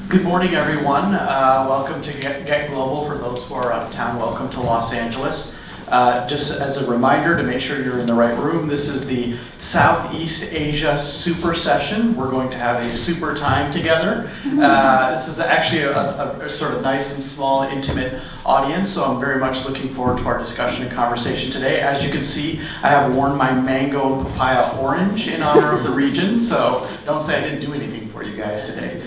Good morning, everyone. Welcome to GetGlobal. For those who are out of town, welcome to Los Angeles. Just as a reminder to make sure you're in the right room, this is the Southeast Asia Super Session. We're going to have a super time together. This is actually a sort of nice and small, intimate audience, so I'm very much looking forward to our discussion and conversation today. As you can see, I have worn my mango and papaya orange in honor of the region, so don't say I didn't do anything for you guys today.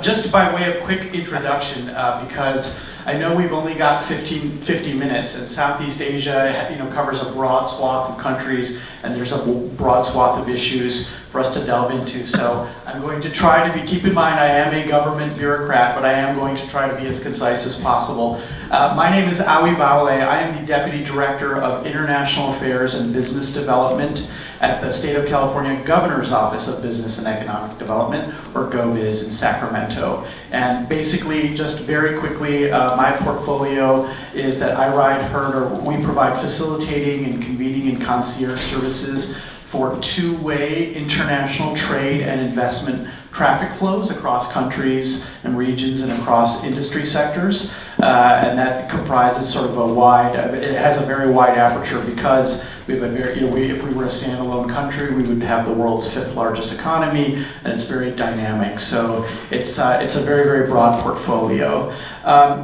Just by way of quick introduction, because I know we've only got 50 minutes, and Southeast Asia covers a broad swath of countries, and there's a broad swath of issues for us to delve into. So I'm going to try to keep in mind I am a government bureaucrat, but I am going to try to be as concise as possible. My name is Awi Baule. I am the Deputy Director of International Affairs and Business Development at the State of California Governor's Office of Business and Economic Development, or GoBiz, in Sacramento. And basically, just very quickly, my portfolio is that I ride herd, or we provide facilitating and convening and concierge services for two-way international trade and investment traffic flows across countries and regions and across industry sectors. And that comprises sort of a wide, it has a very wide aperture because we have a very, if we were a standalone country, we would have the world's 5th largest economy, and it's very dynamic. So it's a very, very broad portfolio.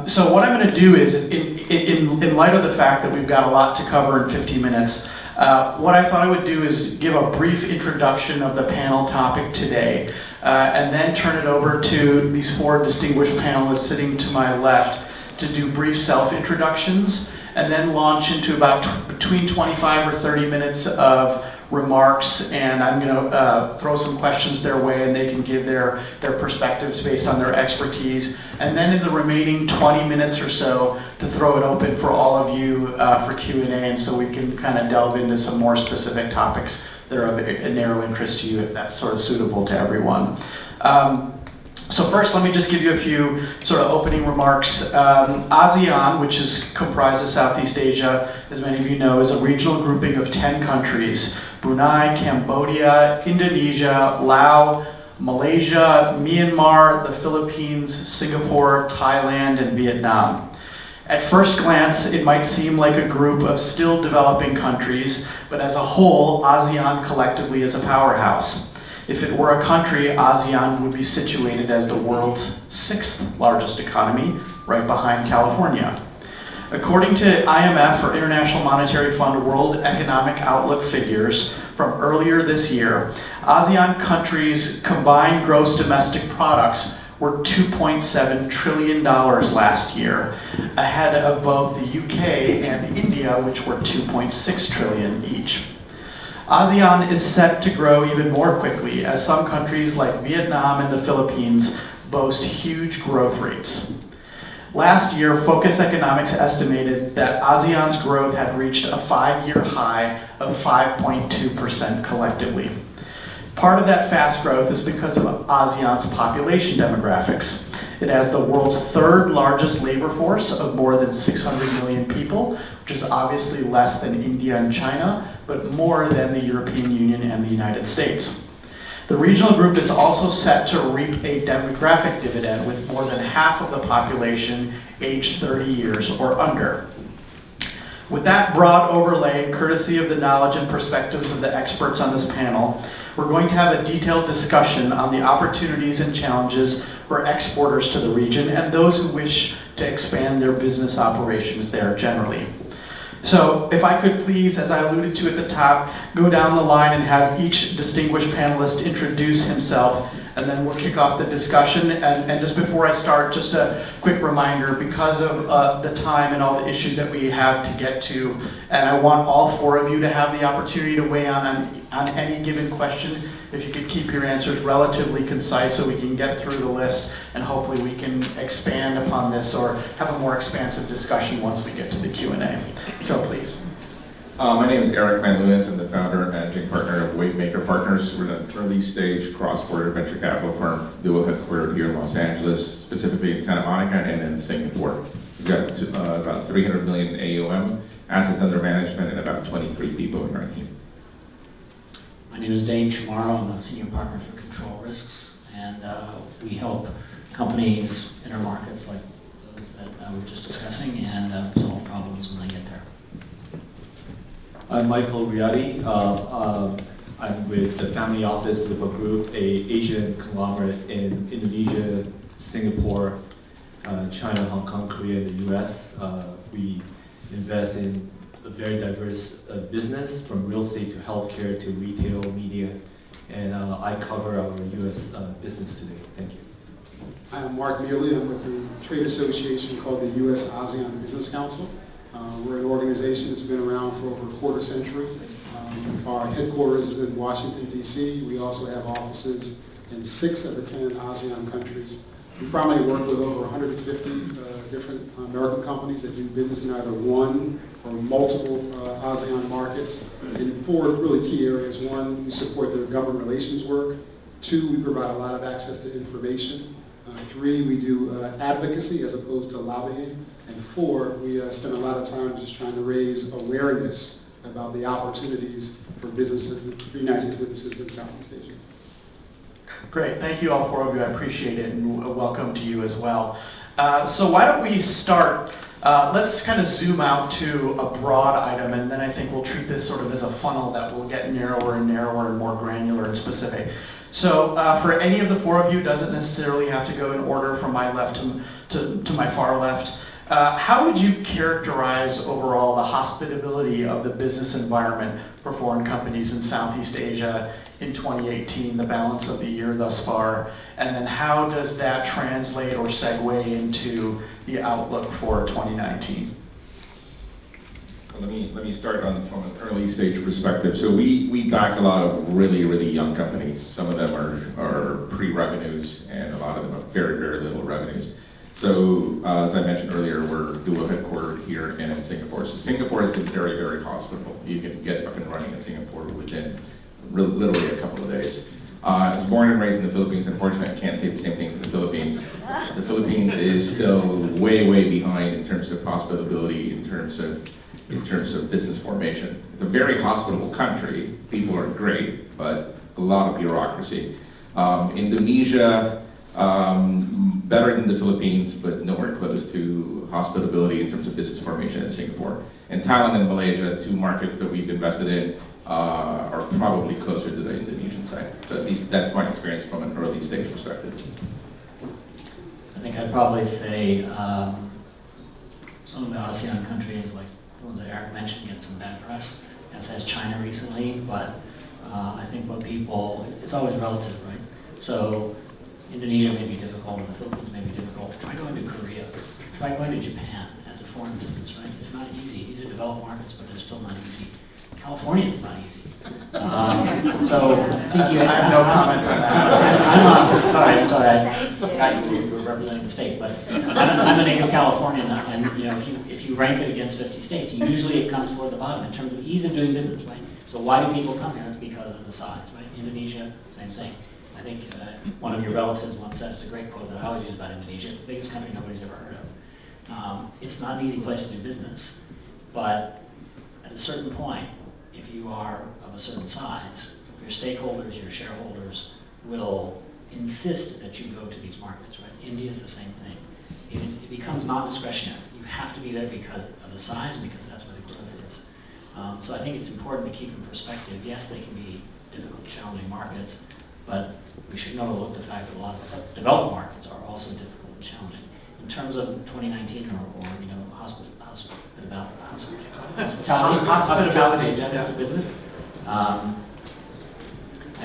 So what I'm going to do is, in light of the fact that we've got a lot to cover in 50 minutes, what I thought I would do is give a brief introduction of the panel topic today, and then turn it over to these 4 distinguished panelists sitting to my left to do brief self-introductions, and then launch into about between 25 or 30 minutes of remarks, and I'm going to throw some questions their way, and they can give their perspectives based on their expertise. And then in the remaining 20 minutes or so, to throw it open for all of you for Q&A, and so we can kind of delve into some more specific topics that are of a narrow interest to you, if that's sort of suitable to everyone. So first, let me just give you a few sort of opening remarks. ASEAN, which is comprised of Southeast Asia, as many of you know, is a regional grouping of 10 countries: Brunei, Cambodia, Indonesia, Laos, Malaysia, Myanmar, the Philippines, Singapore, Thailand, and Vietnam. At first glance, it might seem like a group of still developing countries, but as a whole, ASEAN collectively is a powerhouse. If it were a country, ASEAN would be situated as the world's 6th largest economy, right behind California. According to IMF, or International Monetary Fund, World Economic Outlook figures from earlier this year, ASEAN countries' combined gross domestic products were $2.7 trillion last year, ahead of both the UK and India, which were $2.6 trillion each. ASEAN is set to grow even more quickly, as some countries like Vietnam and the Philippines boast huge growth rates. Last year, Focus Economics estimated that ASEAN's growth had reached a 5-year high of 5.2% collectively. Part of that fast growth is because of ASEAN's population demographics. It has the world's 3rd largest labor force of more than 600 million people, which is obviously less than India and China, but more than the European Union and the United States. The regional group is also set to reap a demographic dividend, with more than half of the population aged 30 years or under. With that broad overlay, and courtesy of the knowledge and perspectives of the experts on this panel, we're going to have a detailed discussion on the opportunities and challenges for exporters to the region and those who wish to expand their business operations there generally. So if I could please, as I alluded to at the top, go down the line and have each distinguished panelist introduce himself, and then we'll kick off the discussion. And just before I start, just a quick reminder, because of the time and all the issues that we have to get to, and I want all 4 of you to have the opportunity to weigh on any given question. If you could keep your answers relatively concise so we can get through the list, and hopefully we can expand upon this or have a more expansive discussion once we get to the Q&A. So please. My name is Eric Van Lewis. I'm the founder and managing partner of Wavemaker Partners. We're an early-stage cross-border venture capital firm, dual headquartered here in Los Angeles, specifically in Santa Monica and in Singapore. We've got about 300 million AUM, assets under management, and about 23 people in our team. My name is Dane Chamorro. I'm a senior partner for control risks, and we help companies in our markets like those that we were just discussing and solve problems when they get there. I'm Michael Riati. I'm with the family office of a group, a Asian conglomerate in Indonesia, Singapore, China, Hong Kong, Korea, and the US. We invest in a very diverse business, from real estate to healthcare to retail, media, and I cover our US business today. Thank you. I'm Mark Mealy. I'm with the trade association called the Us-Asean Business Council. We're an organization that's been around for over a quarter century. Our headquarters is in Washington, D.C. We also have offices in 6 of the 10 ASEAN countries. We primarily work with over 150 different American companies that do business in either one or multiple ASEAN markets in 4 really key areas. 1, we support their government relations work. 2, we provide a lot of access to information. 3, we do advocacy as opposed to lobbying. And 4, we spend a lot of time just trying to raise awareness about the opportunities for businesses, for United States businesses in Southeast Asia. Great, thank you all 4 of you, I appreciate it, and welcome to you as well. So why don't we start, let's kind of zoom out to a broad item, and then I think we'll treat this sort of as a funnel that will get narrower and narrower and more granular and specific. So for any of the 4 of you, doesn't necessarily have to go in order from my left to my far left. How would you characterize overall the hospitability of the business environment for foreign companies in Southeast Asia in 2018, the balance of the year thus far, and then how does that translate or segue into the outlook for 2019? Let me start from an early stage perspective. So we back a lot of really young companies. Some of them are pre-revenues, and a lot of them have very little revenues. So as I mentioned earlier, we're dual headquartered here and in Singapore. So Singapore has been very hospitable. You can get up and running in Singapore within literally a couple of days. I was born and raised in the Philippines. Unfortunately, I can't say the same thing for the Philippines. The Philippines is still way behind in terms of hospitability, in terms of business formation. It's a very hospitable country. People are great, but a lot of bureaucracy. Indonesia, better than the Philippines, but nowhere close to hospitability in terms of business formation in Singapore. And Thailand and Malaysia, 2 markets that we've invested in, are probably closer to the Indonesian side. So at least that's my experience from an early stage perspective. I think I'd probably say some of the ASEAN countries, like the ones that Eric mentioned, get some bad press, as has China recently, but I think it's always relative, right? So Indonesia may be difficult, and the Philippines may be difficult. Try going to Korea. Try going to Japan as a foreign business, right? It's not easy. These are developed markets, but they're still not easy. California is not easy. So I think you have no comment on that. I'm sorry. I forgot you were representing the state, but I'm a native Californian, and if you rank it against 50 states, usually it comes toward the bottom in terms of ease of doing business, right? So why do people come here? It's because of the size, right? Indonesia, same thing. I think one of your relatives once said, it's a great quote that I always use about Indonesia, it's the biggest country nobody's ever heard of. It's not an easy place to do business, but at a certain point, if you are of a certain size, your stakeholders, your shareholders will insist that you go to these markets, right? India is the same thing. It becomes non-discretionary. You have to be there because of the size and because that's where the growth is. So I think it's important to keep in perspective. Yes, they can be difficult, challenging markets, but we shouldn't overlook the fact that a lot of developed markets are also difficult and challenging. In terms of 2019 or hospitality agenda to business, I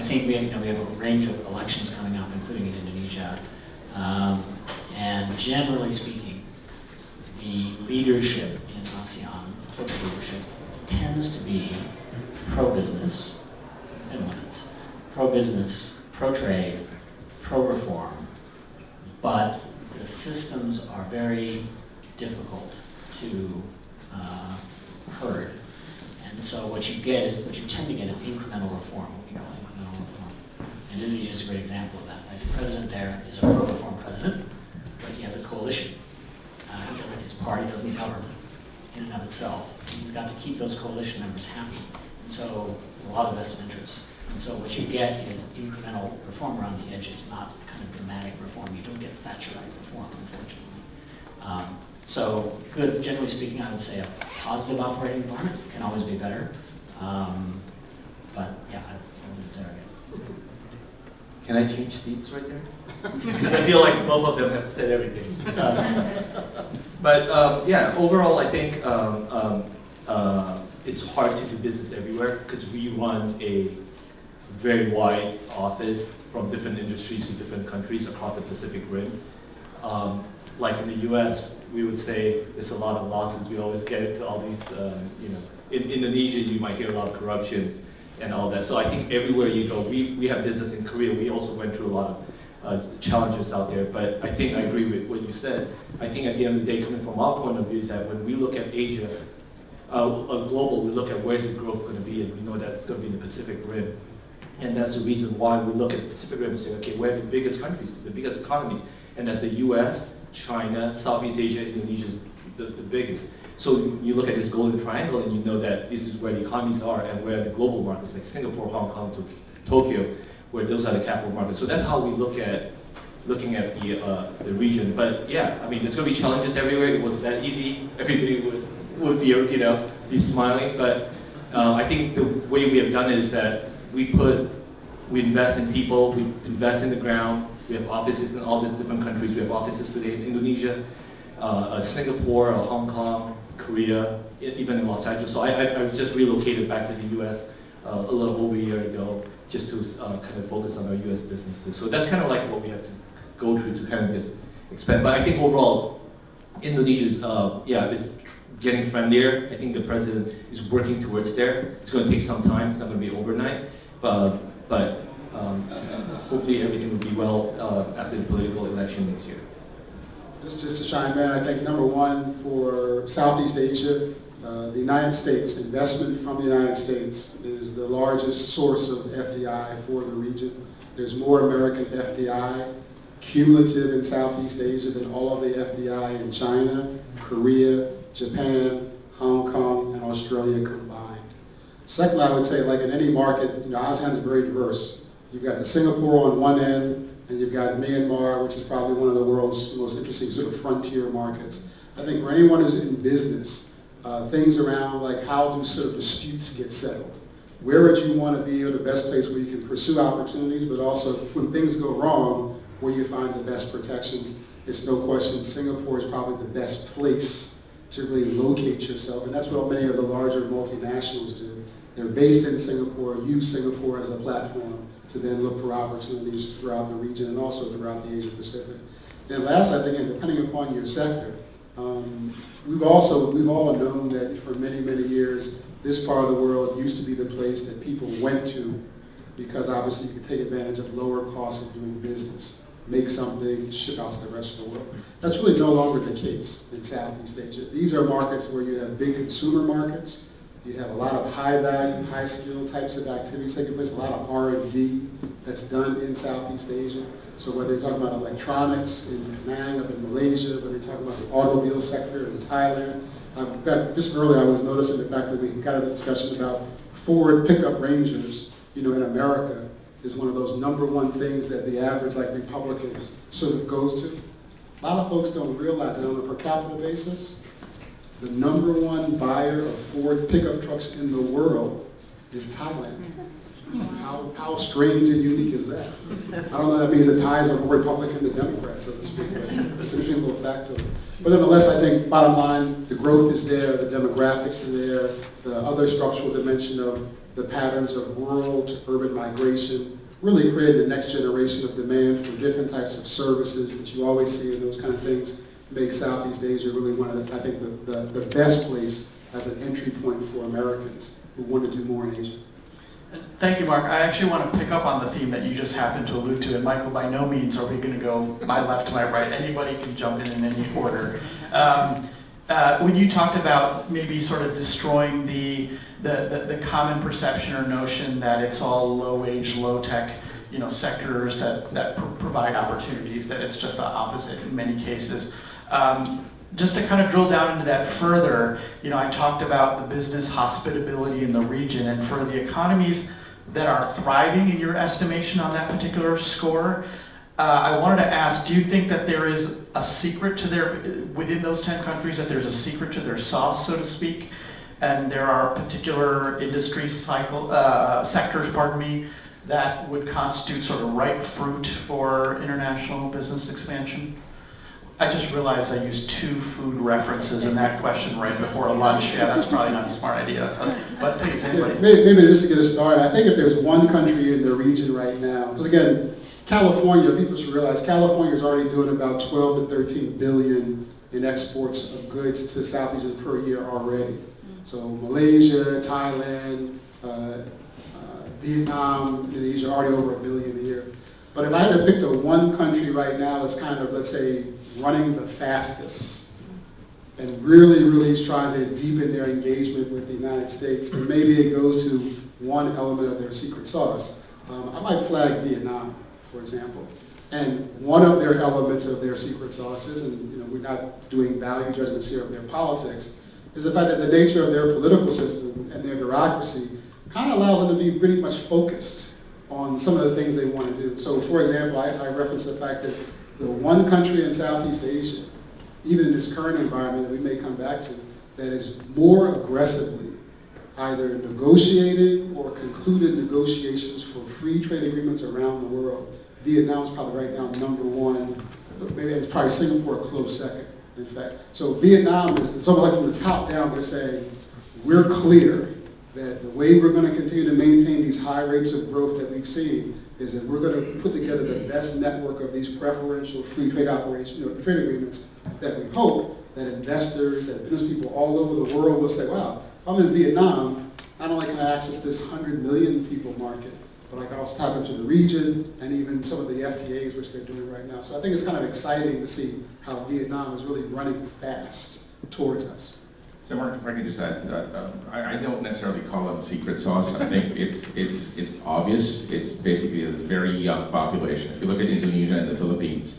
think we have a range of elections coming up, including in Indonesia, and generally speaking, the leadership in ASEAN, corporate leadership, tends to be pro-business, within limits, pro-business, pro-trade, pro-reform, but the systems are very difficult to herd. And so what you tend to get is incremental reform, what we call incremental reform. And Indonesia is a great example of that. Right? The president there is a pro-reform president, but he has a coalition. His party doesn't govern in and of itself. He's got to keep those coalition members happy. And so a lot of vested interests. And so what you get is incremental reform around the edges, not kind of dramatic reform. You don't get Thatcherite reform, unfortunately. So good, generally speaking, I would say a positive operating environment can always be better. But yeah, I'll leave it there, I guess. Can I change seats right there? Because I feel like both of them have said everything. But yeah, overall, I think it's hard to do business everywhere because we run a very wide office from different industries to different countries across the Pacific Rim. Like in the U.S., we would say there's a lot of losses. We always get into all these, in Indonesia, you might hear a lot of corruptions and all that. So I think everywhere you go, we have business in Korea. We also went through a lot of challenges out there. But I think I agree with what you said. I think at the end of the day, coming from our point of view, is that when we look at Asia, global, we look at where's the growth going to be, and we know that's going to be in the Pacific Rim. And that's the reason why we look at the Pacific Rim and say, okay, where are the biggest countries, the biggest economies? And that's the U.S., China, Southeast Asia, Indonesia is the biggest. So you look at this golden triangle and you know that this is where the economies are and where the global markets like Singapore, Hong Kong, Tokyo, where those are the capital markets. So that's how we looking at the region. But yeah, I mean, there's going to be challenges everywhere. It wasn't that easy. Everybody would be, be smiling. But I think the way we have done it is that we invest in people, we invest in the ground. We have offices in all these different countries. We have offices today in Indonesia, Singapore, Hong Kong, Korea, even in Los Angeles. So I just relocated back to the U.S. A little over a year ago just to kind of focus on our U.S. business too. So that's kind of like what we have to go through to kind of just expand. But I think overall, Indonesia's, is getting friendlier. I think the president is working towards there. It's going to take some time. It's not going to be overnight. But hopefully everything will be well after the political election next year. Just to chime in, I think number one for Southeast Asia, the United States, investment from the United States is the largest source of FDI for the region. There's more American FDI cumulative in Southeast Asia than all of the FDI in China, Korea, Japan, Hong Kong, and Australia combined. Second, I would say, like in any market, ASEAN is very diverse. You've got the Singapore on one end, and you've got Myanmar, which is probably one of the world's most interesting sort of frontier markets. I think for anyone who's in business, things around like how do sort of disputes get settled? Where would you want to be, or the best place where you can pursue opportunities, but also when things go wrong, where you find the best protections? It's no question Singapore is probably the best place to really locate yourself, and that's what many of the larger multinationals do. They're based in Singapore, use Singapore as a platform to then look for opportunities throughout the region and also throughout the Asia Pacific. And last, I think, and depending upon your sector, we've all known that for many, many years, this part of the world used to be the place that people went to because obviously you could take advantage of lower costs of doing business, make something, ship out to the rest of the world. That's really no longer the case in Southeast Asia. These are markets where you have big consumer markets. You have a lot of high-value, high-skill types of activities taking place, a lot of R&D that's done in Southeast Asia. So whether you're talking about electronics in Penang, up in Malaysia, whether you're talking about the automobile sector in Thailand. In fact, just earlier I was noticing the fact that we got a discussion about Ford pickup Rangers, in America, is one of those number one things that the average Republican sort of goes to. A lot of folks don't realize that on a per capita basis, the number one buyer of Ford pickup trucks in the world is Thailand. How strange and unique is that? I don't know if that means the Thais are more Republican than Democrats, so to speak, but it's an interesting little fact to it. But nonetheless, I think bottom line, the growth is there, the demographics are there, the other structural dimension of the patterns of rural to urban migration really created the next generation of demand for different types of services that you always see in those kind of things. Make Southeast Asia really one of the best place as an entry point for Americans who want to do more in Asia. Thank you, Mark. I actually want to pick up on the theme that you just happened to allude to. And Michael, by no means are we going to go my left to my right. Anybody can jump in any order. When you talked about maybe sort of destroying the common perception or notion that it's all low-wage, low-tech, sectors that provide opportunities, that it's just the opposite in many cases. Just to kind of drill down into that further, I talked about the business hospitability in the region, and for the economies that are thriving in your estimation on that particular score. I wanted to ask, do you think that there is a secret to within those 10 countries, that there's a secret to their sauce, so to speak, and there are particular industry sectors, that would constitute sort of ripe fruit for international business expansion? I just realized I used 2 food references in that question right before lunch. Yeah, that's probably not a smart idea. So, but please, anybody. Maybe just to get us started, I think if there's one country in the region right now, because again, California, people should realize California is already doing about 12 to 13 billion in exports of goods to Southeast Asia per year already. So Malaysia, Thailand, Vietnam, Indonesia, already over $1 billion a year. But if I had to pick the one country right now that's kind of, let's say, running the fastest and really, really is trying to deepen their engagement with the United States, and maybe it goes to one element of their secret sauce, I might flag Vietnam, for example. And one of their elements of their secret sauces, and we're not doing value judgments here of their politics, is the fact that the nature of their political system and their bureaucracy kind of allows them to be pretty much focused on some of the things they want to do. So for example, I referenced the fact that the one country in Southeast Asia, even in this current environment that we may come back to, that is more aggressively either negotiated or concluded negotiations for free trade agreements around the world. Vietnam is probably right now #1, maybe it's probably Singapore a close second, in fact. So Vietnam is, it's almost like from the top down, they're saying, we're clear that the way we're going to continue to maintain these high rates of growth that we've seen is that we're going to put together the best network of these preferential free trade operations, trade agreements that we hope that investors, that business people all over the world will say, wow, if I'm in Vietnam, not only can I access this 100 million people market, but I can also tap into the region and even some of the FTAs which they're doing right now. So I think it's kind of exciting to see how Vietnam is really running fast towards us. So Mark, if I could just add to that, I don't necessarily call it a secret sauce. I think it's obvious. It's basically a very young population. If you look at Indonesia and the Philippines,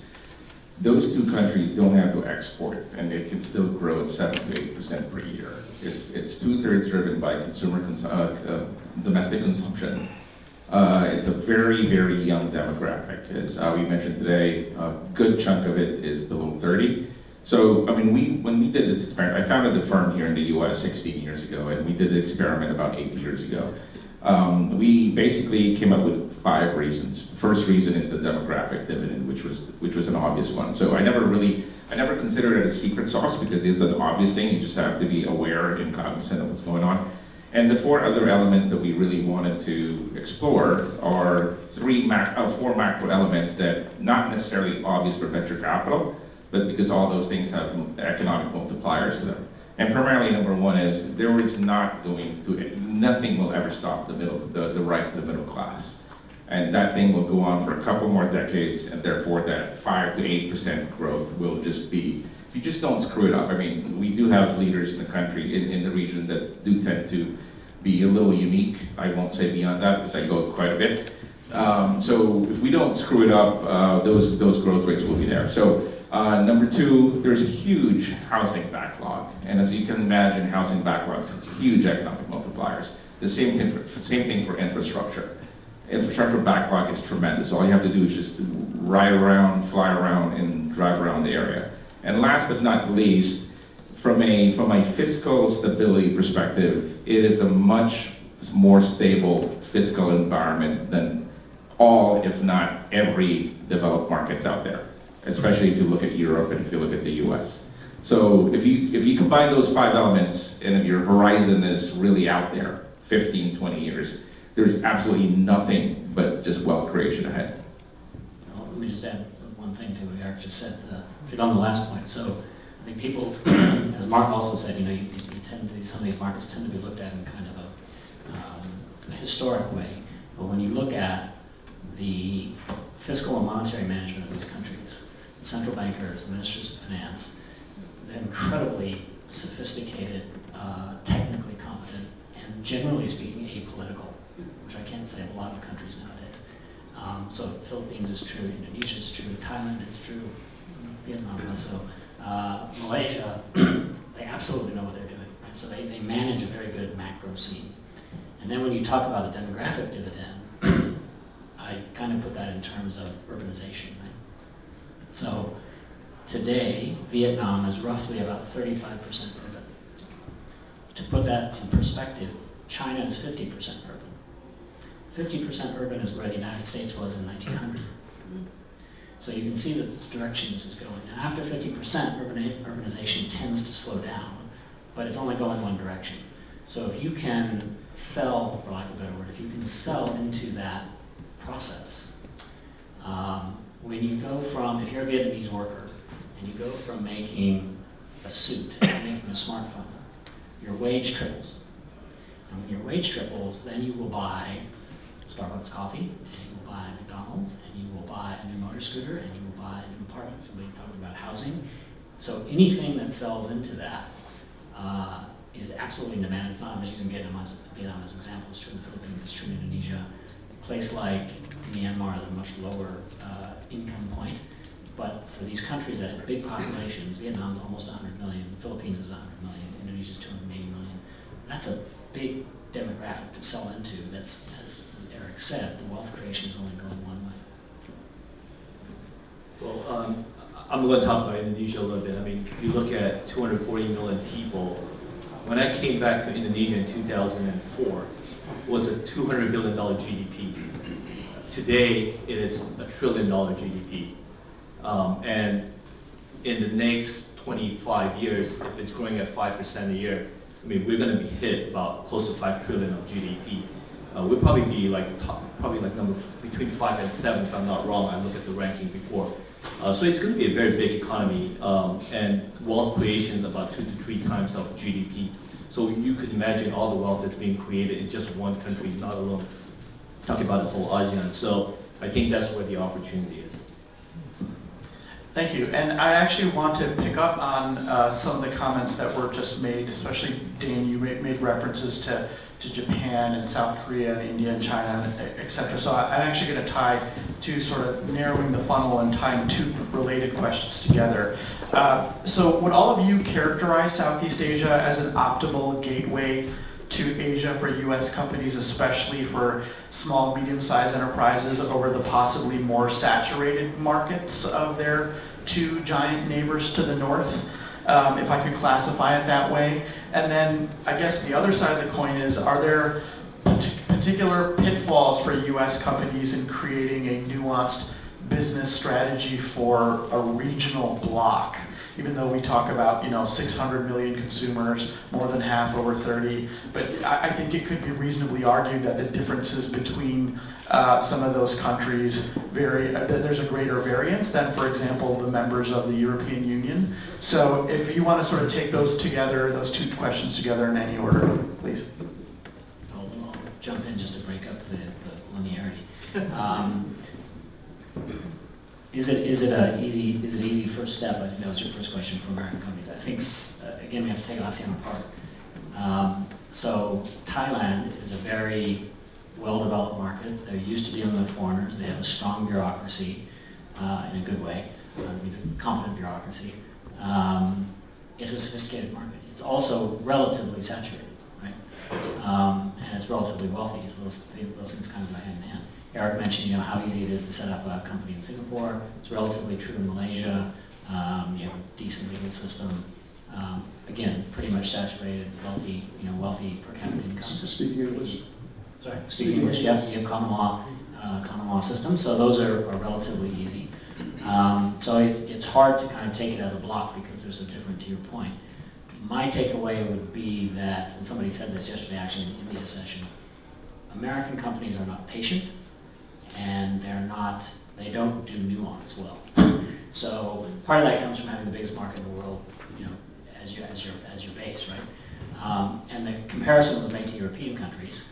those 2 countries don't have to export, and they can still grow at 7 to 8% per year. It's 2/3 driven by domestic consumption. It's a very, very young demographic. As we mentioned today, a good chunk of it is below 30. So, I mean, when we did this experiment, I founded the firm here in the U.S. 16 years ago, and we did the experiment about 8 years ago. We basically came up with 5 reasons. The first reason is the demographic dividend, which was an obvious one. So I never considered it a secret sauce because it's an obvious thing. You just have to be aware and cognizant of what's going on. And the 4 other elements that we really wanted to explore are 4 macro elements that not necessarily obvious for venture capital, but because all those things have economic multipliers to them. And primarily, number 1 is nothing will ever stop the rise of the middle class. And that thing will go on for a couple more decades, and therefore that 5 to 8% growth will just be, if you just don't screw it up. I mean, we do have leaders in the country, in the region that do tend to be a little unique. I won't say beyond that because I go quite a bit. So if we don't screw it up, those growth rates will be there. So number 2, there's a huge housing backlog. And as you can imagine, housing backlogs have huge economic multipliers. The same thing for infrastructure. Infrastructure backlog is tremendous. All you have to do is just ride around, fly around, and drive around the area. And last but not least, from a fiscal stability perspective, it is a much more stable fiscal environment than all, if not every, developed markets out there, especially if you look at Europe and if you look at the US. So if you combine those 5 elements and if your horizon is really out there, 15, 20 years, there's absolutely nothing but just wealth creation ahead. Let me just add one thing to what Eric just said, on the last point. So I think people, as Mark also said, you tend to, some of these markets tend to be looked at in kind of a historic way. But when you look at the fiscal and monetary management of these countries, the central bankers, the ministers of finance, they're incredibly sophisticated, technically competent, and generally speaking, apolitical, which I can't say of a lot of countries nowadays. So the Philippines is true, Indonesia is true, Thailand is true, Vietnam less so. Malaysia, they absolutely know what they're doing. Right? So they manage a very good macro scene. And then when you talk about a demographic dividend, I kind of put that in terms of urbanization, right? So today, Vietnam is roughly about 35% urban. To put that in perspective, China is 50% urban. 50% urban is where the United States was in 1900. So you can see the direction this is going. And after 50%, urbanization tends to slow down, but it's only going one direction. So if you can sell, for lack of a better word, if you can sell into that process, when you go from, if you're a Vietnamese worker, and you go from making a suit to making a smartphone, your wage triples. And when your wage triples, then you will buy Starbucks coffee, and you will buy McDonald's, and you will buy a new motor scooter, and you will buy a new apartment. Somebody talked about housing. So anything that sells into that is absolutely in demand. It's not, I'm just using Vietnam as an example. It's true in the Philippines, it's true in Indonesia. A place like Myanmar is a much lower income point. But for these countries that have big populations, Vietnam's almost 100 million, the Philippines is 100 million, Indonesia's 280 million. That's a big demographic to sell into. That's, as Eric said, the wealth creation is only going one way. Well, I'm going to talk about Indonesia a little bit. I mean, if you look at 240 million people, when I came back to Indonesia in 2004, it was a $200 billion GDP. Today, it is $1 trillion GDP. And in the next 25 years, if it's growing at 5% a year, I mean, we're going to be hit about close to 5 trillion of GDP. We'll probably be like number between 5 and 7, if I'm not wrong. I looked at the ranking before. So it's going to be a very big economy, and wealth creation is about 2 to 3 times of GDP. So you could imagine all the wealth that's being created in just one country, not alone talking about the whole ASEAN. So I think that's where the opportunity is. Thank you. And I actually want to pick up on some of the comments that were just made, especially Dan, you made references to Japan and South Korea and India and China, et cetera. So I'm actually going to tie to sort of narrowing the funnel and tying two related questions together. So would all of you characterize Southeast Asia as an optimal gateway to Asia for U.S. companies, especially for small, medium-sized enterprises over the possibly more saturated markets of their two giant neighbors to the north, if I could classify it that way? And then I guess the other side of the coin is, are there particular pitfalls for U.S. companies in creating a nuanced business strategy for a regional bloc? Even though we talk about 600 million consumers, more than half over 30, but I think it could be reasonably argued that the differences between some of those countries vary. There's a greater variance than, for example, the members of the European Union. So if you want to sort of take those together, those two questions together in any order, please. I'll jump in just to break up the linearity. Is it an easy first step? I think that was your first question for American companies. I think again we have to take ASEAN apart. So Thailand is a very well-developed market. They're used to dealing with foreigners. They have a strong bureaucracy in a good way, with a competent bureaucracy. It's a sophisticated market. It's also relatively saturated, right? And it's relatively wealthy. So those things kind of go hand in hand. Eric mentioned, how easy it is to set up a company in Singapore. It's relatively true in Malaysia. You have a decent legal system. Again, pretty much saturated, wealthy, wealthy per capita income. Speaking English. Sorry, speaking English. Yeah, you have common law system. So those are relatively easy. So it's hard to kind of take it as a block because there's a different, to your point. My takeaway would be that, and somebody said this yesterday actually in the India session, American companies are not patient, and they don't do nuance well. So part of that comes from having the biggest market in the world, as your base, right? And the comparison was made to European countries,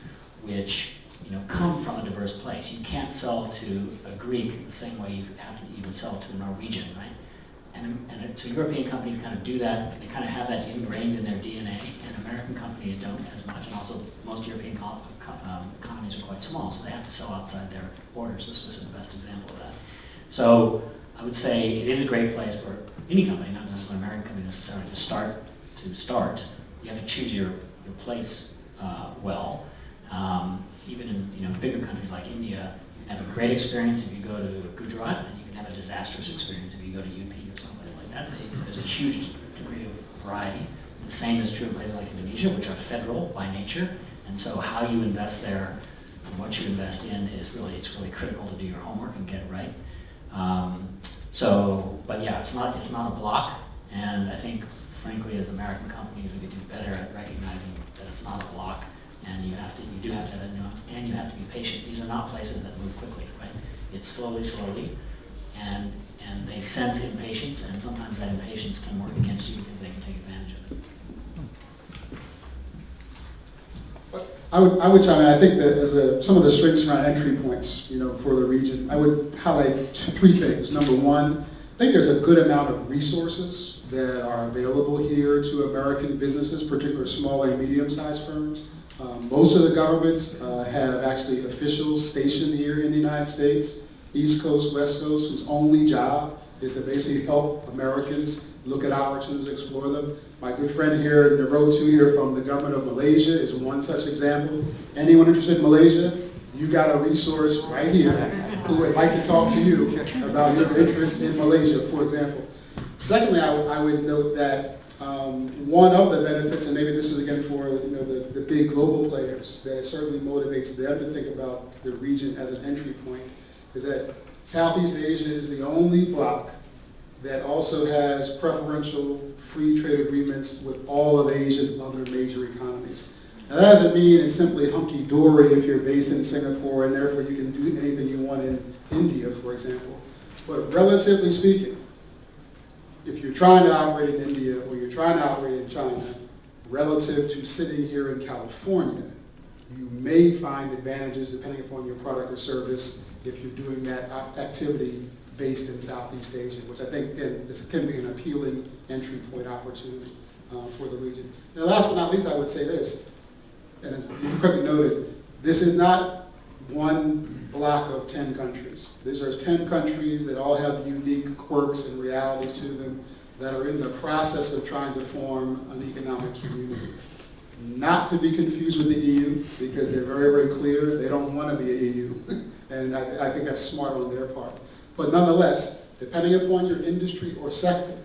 which come from a diverse place. You can't sell to a Greek the same way you would sell to a Norwegian, right? So European companies kind of do that. They kind of have that ingrained in their DNA, and American companies don't as much. And also, most European economies are quite small, so they have to sell outside their borders. This was the best example of that. So I would say it is a great place for any company, not necessarily an American company necessarily, to start. You have to choose your place well. Even in bigger countries like India, you can have a great experience if you go to Gujarat, and you can have a disastrous experience if you go to UP or someplace like that. There's a huge degree of variety. The same is true in places like Indonesia, which are federal by nature, and so how you invest there and what you invest in is it's really critical to do your homework and get it right. But yeah, it's not a block, and I think, frankly, as American companies, we could do better at recognizing that it's not a block, and you do have to have a nuance, and you have to be patient. These are not places that move quickly, right? It's slowly, and they sense impatience, and sometimes that impatience can work against you because they can take advantage of it. I would chime in. I think that as some of the strengths around entry points, for the region, I would highlight three things. Number one, I think there's a good amount of resources that are available here to American businesses, particularly small and medium-sized firms. Most of the governments have actually officials stationed here in the United States, East Coast, West Coast, whose only job is to basically help Americans look at opportunities, explore them. My good friend here in the row two here from the government of Malaysia is one such example. Anyone interested in Malaysia, you got a resource right here who would like to talk to you about your interest in Malaysia, for example. Secondly, I would note that one of the benefits, and maybe this is again for the big global players, that certainly motivates them to think about the region as an entry point, is that Southeast Asia is the only bloc that also has preferential free trade agreements with all of Asia's other major economies. Now that doesn't mean it's simply hunky-dory if you're based in Singapore and therefore you can do anything you want in India, for example. But relatively speaking, if you're trying to operate in India or you're trying to operate in China, relative to sitting here in California, you may find advantages depending upon your product or service if you're doing that activity based in Southeast Asia, which I think, again, this can be an appealing entry point opportunity for the region. And last but not least, I would say this, and as you correctly noted, this is not one block of 10 countries. These are 10 countries that all have unique quirks and realities to them that are in the process of trying to form an economic community. Not to be confused with the EU, because they're very, very clear they don't want to be a EU. And I think that's smart on their part. But nonetheless, depending upon your industry or sector,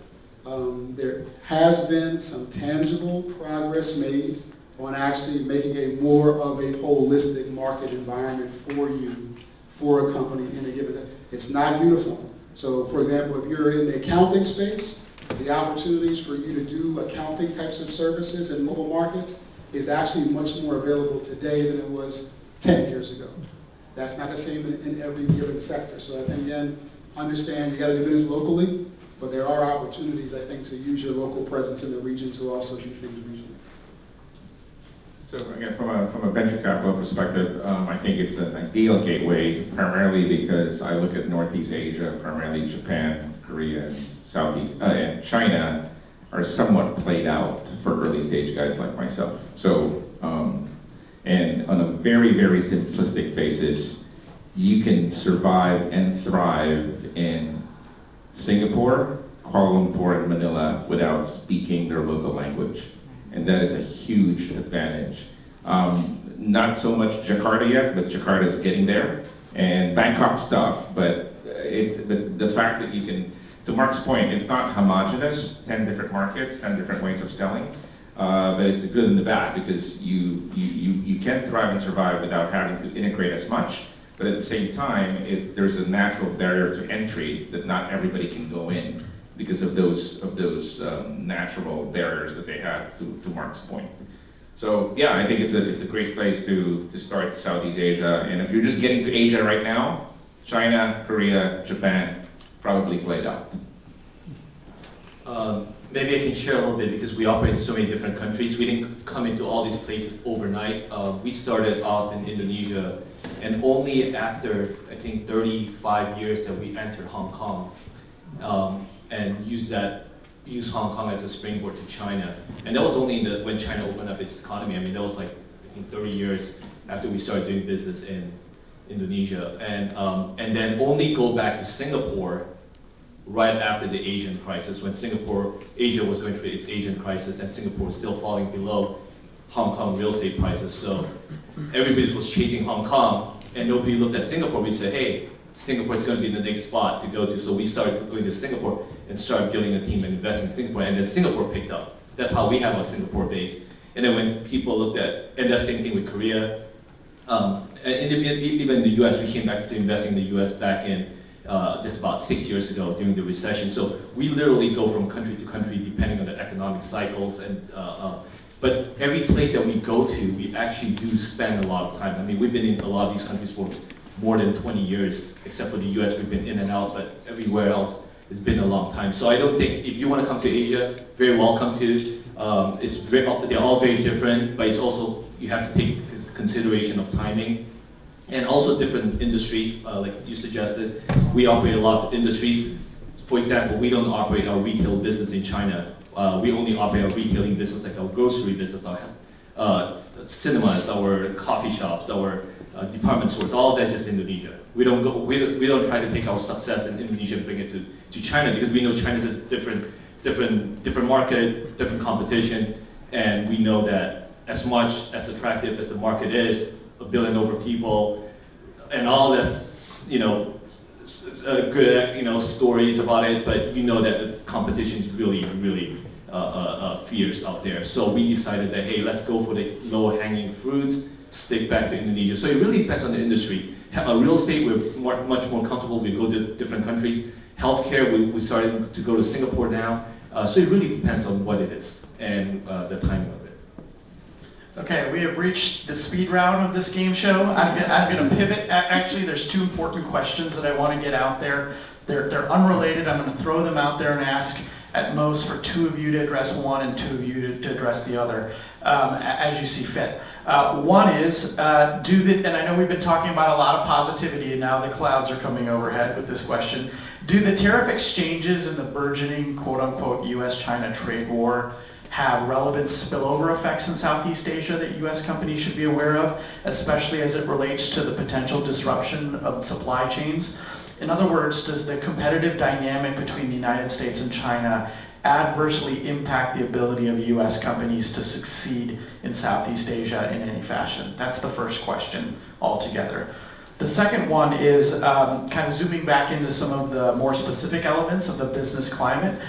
there has been some tangible progress made on actually making a more of a holistic market environment for you, for a company in a given time. It's not uniform. So for example, if you're in the accounting space, the opportunities for you to do accounting types of services in local markets is actually much more available today than it was 10 years ago. That's not the same in every given sector. So I think, again, understand you got to do business locally, but there are opportunities, I think, to use your local presence in the region to also do things regionally. So again, from a venture capital perspective, I think it's an ideal gateway, primarily because I look at Northeast Asia, primarily Japan, Korea, and Southeast, and China are somewhat played out for early stage guys like myself. So, and on a very, very simplistic basis, you can survive and thrive in Singapore, Kuala Lumpur, and Manila without speaking their local language. And that is a huge advantage. Not so much Jakarta yet, but Jakarta is getting there. And Bangkok's tough, but the fact that you can, to Mark's point, it's not homogenous, 10 different markets, 10 different ways of selling. But it's a good and the bad because you can thrive and survive without having to integrate as much. But at the same time, there's a natural barrier to entry that not everybody can go in because of those natural barriers that they have, to Mark's point. So yeah, I think it's a great place to start Southeast Asia. And if you're just getting to Asia right now, China, Korea, Japan, probably played out. Maybe I can share a little bit because we operate in so many different countries. We didn't come into all these places overnight. We started off in Indonesia, and only after, I think, 35 years that we entered Hong Kong and used Hong Kong as a springboard to China. And that was only when China opened up its economy. I mean, that was like, I think, 30 years after we started doing business in Indonesia. And then only go back to Singapore right after the Asian crisis, when Asia was going through its Asian crisis and Singapore was still falling below Hong Kong real estate prices. So everybody was chasing Hong Kong, and nobody looked at Singapore. We said, hey, Singapore is going to be the next spot to go to. So we started going to Singapore and started building a team and investing in Singapore. And then Singapore picked up. That's how we have our Singapore base. And then when people looked at, and that same thing with Korea, and even in the U.S., we came back to investing in the U.S. back in just about 6 years ago during the recession. So we literally go from country to country depending on the economic cycles. But every place that we go to, we actually do spend a lot of time. I mean, we've been in a lot of these countries for more than 20 years, except for the U.S. We've been in and out, but everywhere else it's been a long time. So I don't think, if you want to come to Asia, very welcome to. They're all very different, but it's also, you have to take consideration of timing. And also different industries, like you suggested. We operate a lot of industries. For example, we don't operate our retail business in China. We only operate our retailing business, like our grocery business, our cinemas, our coffee shops, our department stores. All of that's just Indonesia. We don't try to take our success in Indonesia and bring it to China, because we know China's a different market, different competition, and we know that as much as attractive as the market is, 1 billion over people, and all that's, good, stories about it, but you know that the competition is really, really fierce out there. So we decided that, hey, let's go for the low-hanging fruits, stick back to Indonesia. So it really depends on the industry. Real estate, we're much more comfortable. We go to different countries. Healthcare, we started to go to Singapore now. So it really depends on what it is and the timing of it. Okay, we have reached the speed round of this game show. I'm going to pivot. Actually, there's 2 important questions that I want to get out there. They're unrelated. I'm going to throw them out there and ask at most for 2 of you to address one and 2 of you to address the other, as you see fit. One is, and I know we've been talking about a lot of positivity, and now the clouds are coming overhead with this question. Do the tariff exchanges and the burgeoning quote-unquote U.S.-China trade war have relevant spillover effects in Southeast Asia that U.S. companies should be aware of, especially as it relates to the potential disruption of supply chains? In other words, does the competitive dynamic between the United States and China adversely impact the ability of U.S. companies to succeed in Southeast Asia in any fashion? That's the first question altogether. The second one is kind of zooming back into some of the more specific elements of the business climate.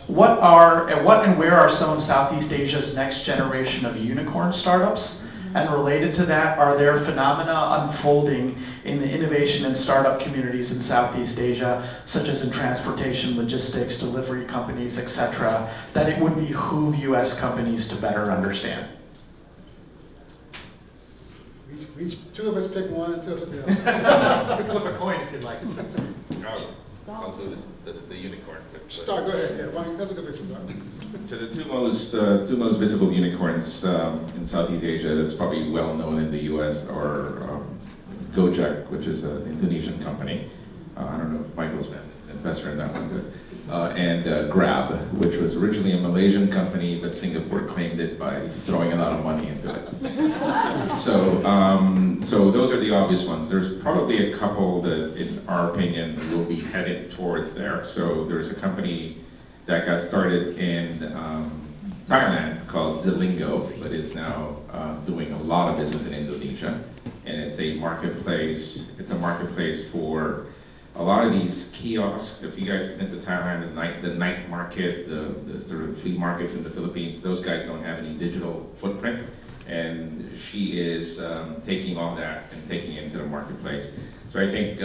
What and where are some of Southeast Asia's next generation of unicorn startups? And related to that, are there phenomena unfolding in the innovation and startup communities in Southeast Asia, such as in transportation, logistics, delivery companies, etc., that it would behoove U.S. companies to better understand? We 2 of us pick one and 2 of us pick the other. Flip a coin if you'd like. I'll do this, the unicorn. Start, go ahead. Yeah, that's a good place to start. So the two most visible unicorns in Southeast Asia that's probably well known in the U.S. are Gojek, which is an Indonesian company. I don't know if Michael's been an investor in that one, and Grab, which was originally a Malaysian company, but Singapore claimed it by throwing a lot of money into it. So those are the obvious ones. There's probably a couple that, in our opinion, will be headed towards there. So there's a company that got started in Thailand called Zilingo, but is now doing a lot of business in Indonesia. And it's a marketplace. It's a marketplace for a lot of these kiosks. If you guys have been to Thailand, the night market, the sort of flea markets in the Philippines, those guys don't have any digital footprint. And she is taking all that and taking it into the marketplace. So I think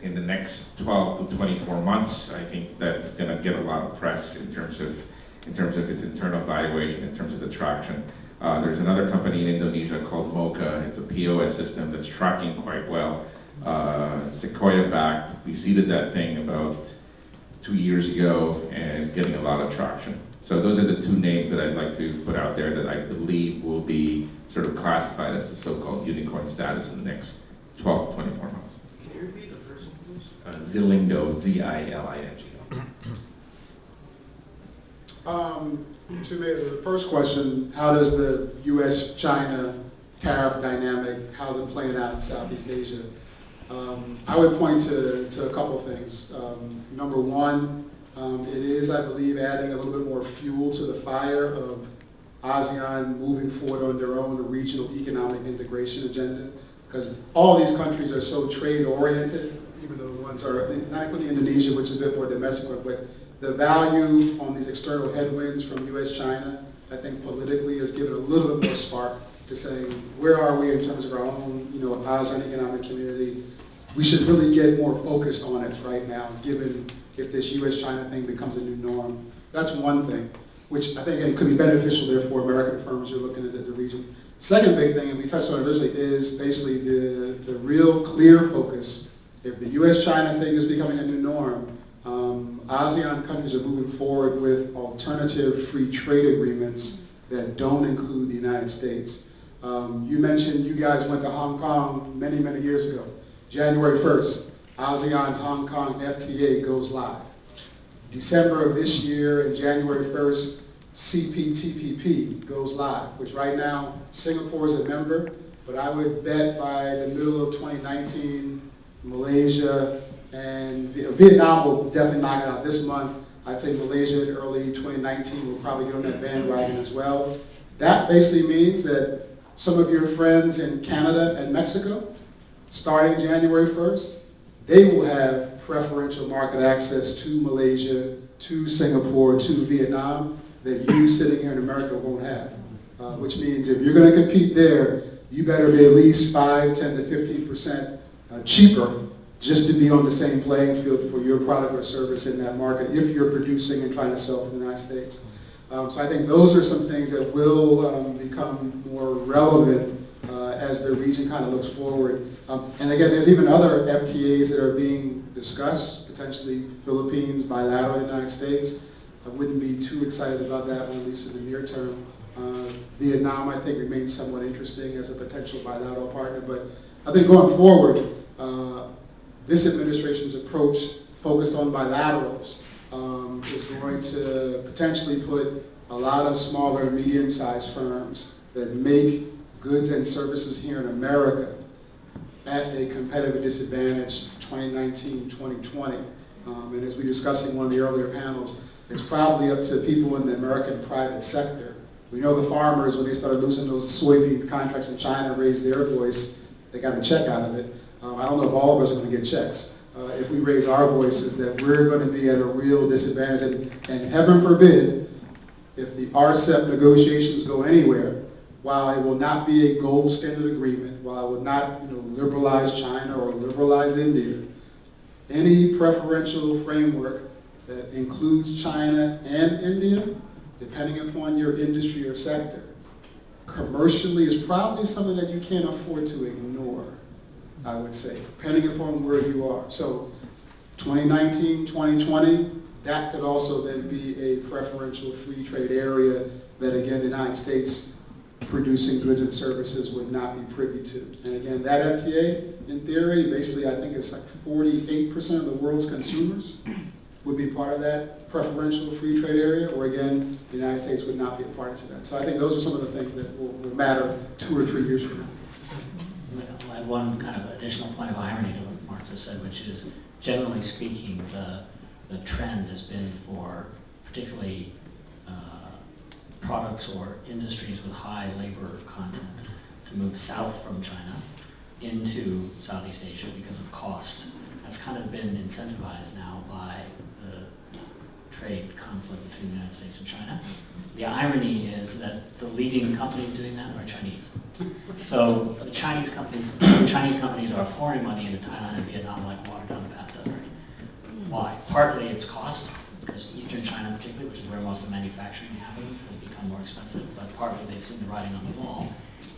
in the next 12 to 24 months, I think that's going to get a lot of press in terms of its internal valuation, in terms of the traction. There's another company in Indonesia called Mocha. It's a POS system that's tracking quite well. Sequoia-backed. We seeded that thing about 2 years ago, and it's getting a lot of traction. So those are the 2 names that I'd like to put out there that I believe will be sort of classified as the so-called unicorn status in the next 12 to 24 months. Can you repeat the first one, please? Zilingo, Z-I-L-I-N-G-O. To the first question, how does the U.S.-China tariff dynamic, how's it playing out in Southeast Asia? I would point to a couple of things. Number one, it is, I believe, adding a little bit more fuel to the fire of ASEAN moving forward on their own regional economic integration agenda, because all these countries are so trade-oriented, even though the ones are, not including Indonesia, which is a bit more domestic, but the value on these external headwinds from U.S.-China, I think politically has given a little bit more spark to saying, where are we in terms of our own, ASEAN economic community? We should really get more focused on it right now, given if this U.S.-China thing becomes a new norm. That's one thing, which I think could be beneficial there for American firms who are looking at the region. Second big thing, and we touched on it originally, is basically the real clear focus. If the U.S.-China thing is becoming a new norm, ASEAN countries are moving forward with alternative free trade agreements that don't include the United States. You mentioned you guys went to Hong Kong many, many years ago. January 1st, ASEAN-Hong Kong FTA goes live. December of this year and January 1st, CPTPP goes live, which right now Singapore is a member, but I would bet by the middle of 2019, Malaysia and Vietnam will definitely knock it out this month. I'd say Malaysia in early 2019 will probably get on that bandwagon as well. That basically means that some of your friends in Canada and Mexico, starting January 1st, they will have preferential market access to Malaysia, to Singapore, to Vietnam, that you sitting here in America won't have. Which means if you're going to compete there, you better be at least 5, 10 to 15% cheaper just to be on the same playing field for your product or service in that market if you're producing and trying to sell to the United States. So I think those are some things that will become more relevant as the region kind of looks forward. And again, there's even other FTAs that are being discussed, potentially Philippines, bilateral United States. I wouldn't be too excited about that one, at least in the near term. Vietnam, I think, remains somewhat interesting as a potential bilateral partner. But I think going forward, this administration's approach focused on bilaterals is going to potentially put a lot of smaller and medium-sized firms that make goods and services here in America at a competitive disadvantage 2019, 2020. And as we discussed in one of the earlier panels, it's probably up to people in the American private sector. We know the farmers, when they started losing those soybean contracts in China, raised their voice. They got a check out of it. I don't know if all of us are going to get checks. If we raise our voices, that we're going to be at a real disadvantage. And heaven forbid, if the RCEP negotiations go anywhere, while it will not be a gold standard agreement, while it will not liberalize China or liberalize India, any preferential framework that includes China and India, depending upon your industry or sector, commercially is probably something that you can't afford to ignore, I would say, depending upon where you are. So 2019, 2020, that could also then be a preferential free trade area that, again, the United States producing goods and services would not be privy to. And again, that FTA, in theory, basically I think it's like 48% of the world's consumers would be part of that preferential free trade area, or again, the United States would not be a party to that. So I think those are some of the things that will matter 2 or 3 years from now. I'll add one kind of additional point of irony to what Mark just said, which is, generally speaking, the trend has been for particularly products or industries with high labor content to move south from China into Southeast Asia because of cost. That's kind of been incentivized now by the trade conflict between the United States and China. The irony is that the leading companies doing that are Chinese. So the Chinese companies are pouring money into Thailand and Vietnam like water down the bathtub already. Why? Partly it's cost, because Eastern China particularly, which is where most of the manufacturing happens, has become more expensive, but partly they've seen the writing on the wall.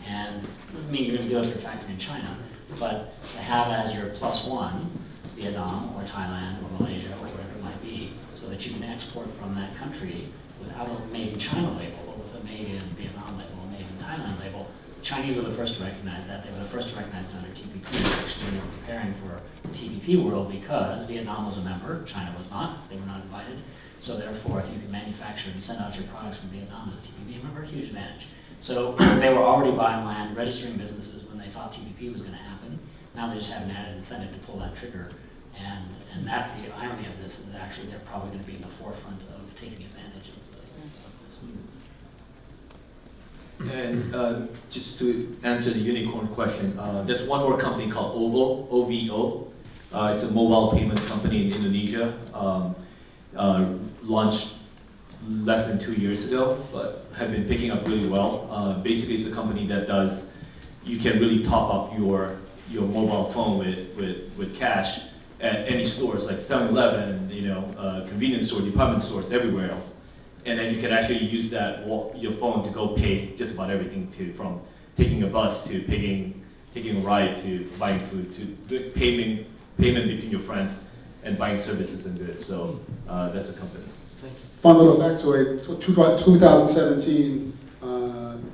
And it doesn't mean you're going to build your factory in China, but to have as your plus one Vietnam or Thailand or Malaysia or whatever it might be, so that you can export from that country without a made in China label, but with a made in Vietnam label, a made in Thailand label. The Chinese were the first to recognize that. They were the first to recognize it under TPP, actually, when they were preparing for the TPP world, because Vietnam was a member, China was not. They were not invited. So therefore, if you can manufacture and send out your products from Vietnam as a TPP member, huge advantage. So they were already buying land, registering businesses when they thought TPP was going to happen. Now they just haven't had an incentive to pull that trigger. And that's the irony of this, is that actually they're probably going to be in the forefront of taking advantage of this move. And just to answer the unicorn question, there's one more company called OVO, OVO. It's a mobile payment company in Indonesia. Launched less than 2 years ago, but have been picking up really well. Basically, it's a company that does, you can really top up your mobile phone with cash at any stores like 7-Eleven, convenience store, department stores, everywhere else. And then you can actually use that your phone to go pay just about everything, from taking a bus to taking a ride to buying food to doing payment between your friends and buying services and goods. So that's a company. Fun little factoid, 2017,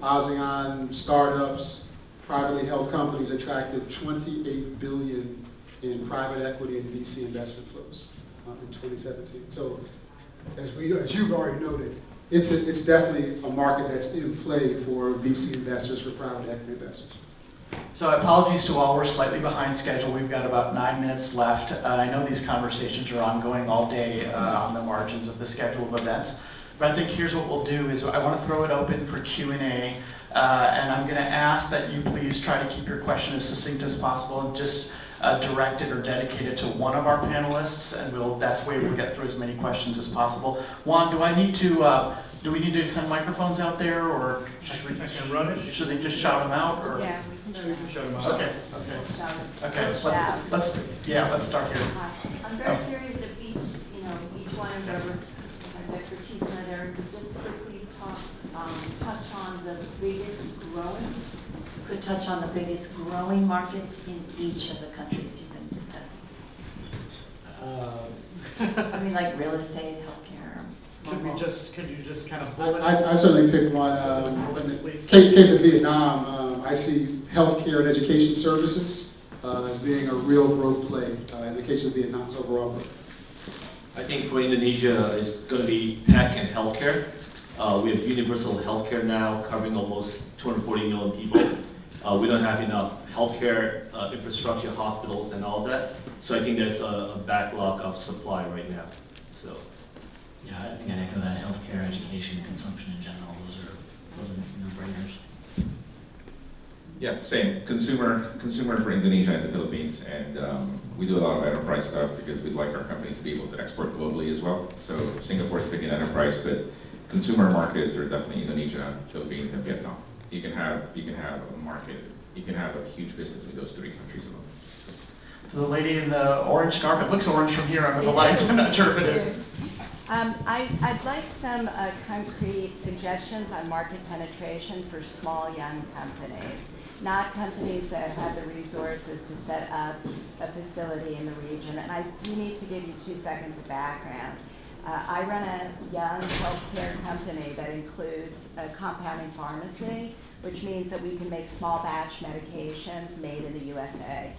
ASEAN startups, privately held companies attracted $28 billion in private equity and VC investment flows in 2017. So as you've already noted, it's definitely a market that's in play for VC investors, for private equity investors. So apologies to all, we're slightly behind schedule. We've got about 9 minutes left. I know these conversations are ongoing all day on the margins of the schedule of events. But I think here's what we'll do is I want to throw it open for Q&A. And I'm going to ask that you please try to keep your question as succinct as possible and just direct it or dedicate it to one of our panelists. And that's the way we'll get through as many questions as possible. Juan, do we need to send microphones out there, or should they just shout them out? Or? Yeah, we can shout them out. Okay. Let's start here. I'm very curious if each one of your has expertise in that area. Could just quickly touch on the biggest growing markets in each of the countries you've been discussing. I mean, like real estate, healthcare. Could you just kind of bullet? I certainly picked one. Case of Vietnam, I see healthcare and education services as being a real growth play in the case of Vietnam's overall growth. I think for Indonesia, it's going to be tech and healthcare. We have universal healthcare now, covering almost 240 million people. We don't have enough healthcare infrastructure, hospitals, and all of that. So I think there's a backlog of supply right now. So. Yeah, I think I'd echo that. Healthcare, education, consumption in general, those are no-brainers. Yeah, same. Consumer for Indonesia and the Philippines, and we do a lot of enterprise stuff because we'd like our company to be able to export globally as well. So Singapore's picking enterprise, but consumer markets are definitely Indonesia, Philippines, and Vietnam. You can have a market. You can have a huge business with those 3 countries alone. To the lady in the orange scarf, it looks orange from here under the lights. I'm not sure if it is. I'd like some concrete suggestions on market penetration for small, young companies, not companies that have the resources to set up a facility in the region. And I do need to give you 2 seconds of background. I run a young healthcare company that includes a compounding pharmacy, which means that we can make small batch medications made in the USA.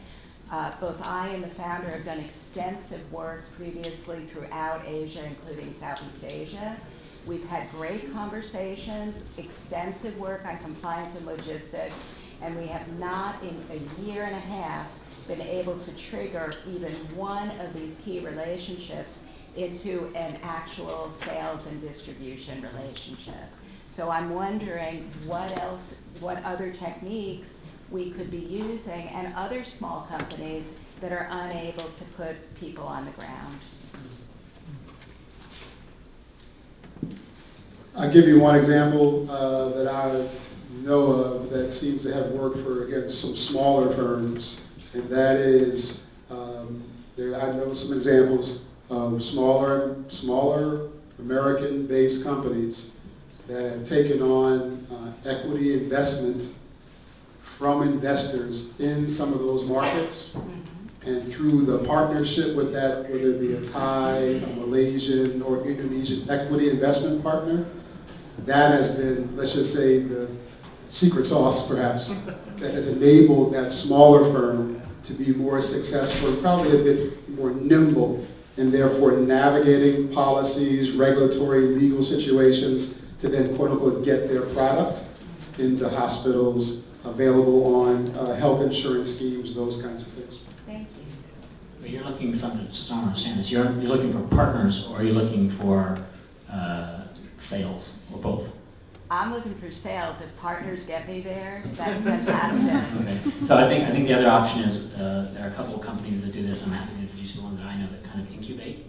Both I and the founder have done extensive work previously throughout Asia, including Southeast Asia. We've had great conversations, extensive work on compliance and logistics, and we have not in a year and a half been able to trigger even one of these key relationships into an actual sales and distribution relationship. So I'm wondering what other techniques we could be using, and other small companies that are unable to put people on the ground. I'll give you one example that I know of that seems to have worked for, again, some smaller firms, and that is, I know some examples of smaller American-based companies that have taken on equity investment from investors in some of those markets, and through the partnership with that, whether it be a Thai, a Malaysian, or Indonesian equity investment partner, that has been, let's just say, the secret sauce, perhaps, that has enabled that smaller firm to be more successful, probably a bit more nimble, and therefore navigating policies, regulatory, legal situations to then, quote unquote, get their product into hospitals, available on health insurance schemes, those kinds of things. Thank you. But you're looking for something, just don't understand this. You're looking for partners, or are you looking for sales, or both? I'm looking for sales. If partners get me there, that's fantastic. Okay. So I think the other option is there are a couple of companies that do this. I'm happy to introduce you to one that I know that kind of incubate.